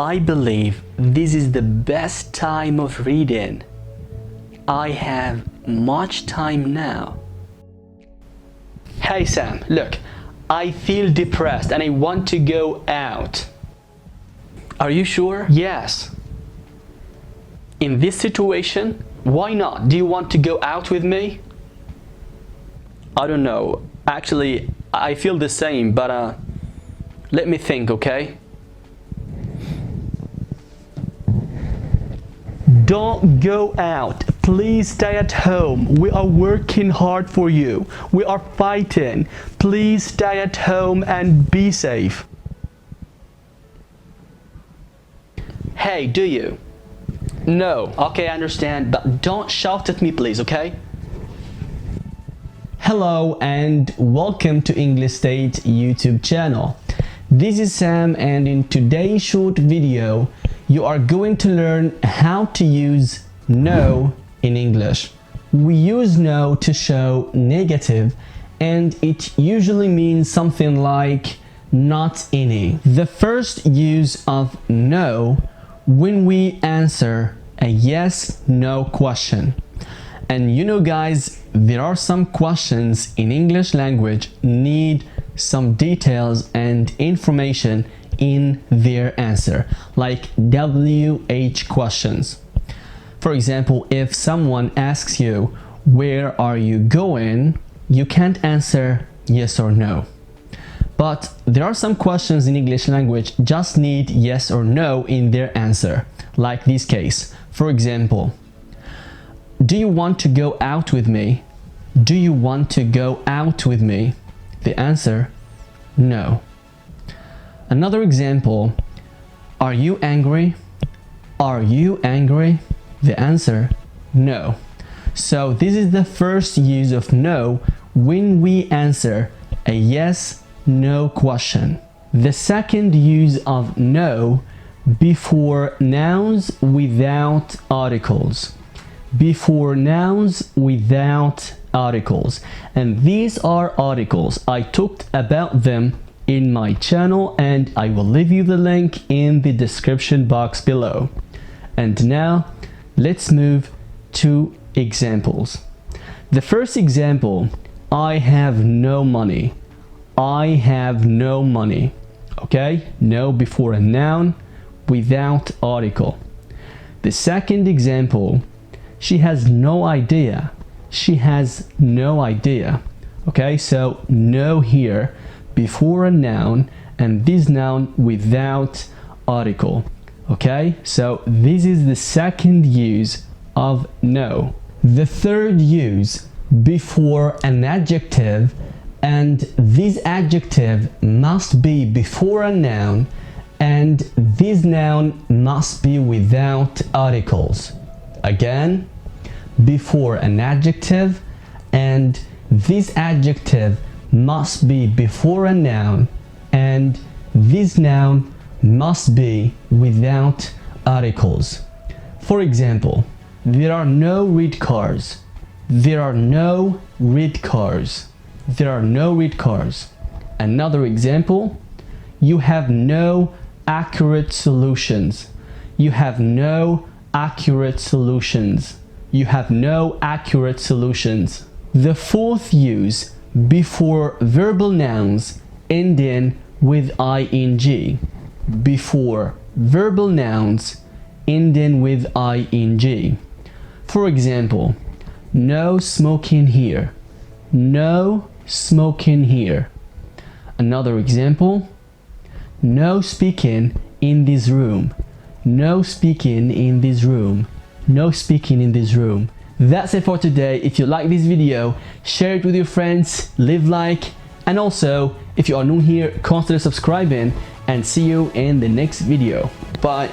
I believe this is the best time of reading. I have much time now. Hey Sam, look, I feel depressed and I want to go out. Are you sure? Yes. In this situation, why not? Do you want to go out with me? I don't know. Actually, I feel the same, but let me think, okay? Don't go out. Please stay at home. We are working hard for you. We are fighting. Please stay at home and be safe. Hey, do you? No. Okay, I understand, but don't shout at me, please, okay? Hello and welcome to English State YouTube channel. This is Sam, and in today's short video, you are going to learn how to use no in English. We use no to show negative, and it usually means something like not any. The first use of no when we answer a yes/no question. And you know guys, there are some questions in English language need some details and information in their answer, like WH questions. For example, if someone asks you, where are you going? You can't answer yes or no. But there are some questions in English language just need yes or no in their answer, like this case. For example, do you want to go out with me? Do you want to go out with me? The answer, no. Another example, are you angry? Are you angry? The answer, no. So this is the first use of no when we answer a yes/no question. The second use of no before nouns without articles. Before nouns without articles. And these are articles. I talked about them in my channel and I will leave you the link in the description box below. And now let's move to examples. The first example, I have no money. I have no money. Okay, no before a noun without article. The second example, she has no idea. She has no idea. Okay, so no here before a noun and this noun without article. Okay, so this is the second use of no. The third use before an adjective, and this adjective must be before a noun and this noun must be without articles. Again, before an adjective and this adjective must be before a noun and this noun must be without articles. For example, there are no red cars. There are no red cars. There are no red cars. Another example, you have no accurate solutions. You have no accurate solutions. You have no accurate solutions. The fourth use before verbal nouns ending with ing. Before verbal nouns ending with ing. For example, no smoking here. No smoking here. Another example, no speaking in this room. No speaking in this room. No speaking in this room. That's it for today. If you like this video, share it with your friends, leave like, and also if you are new here, consider subscribing, and see you in the next video. Bye.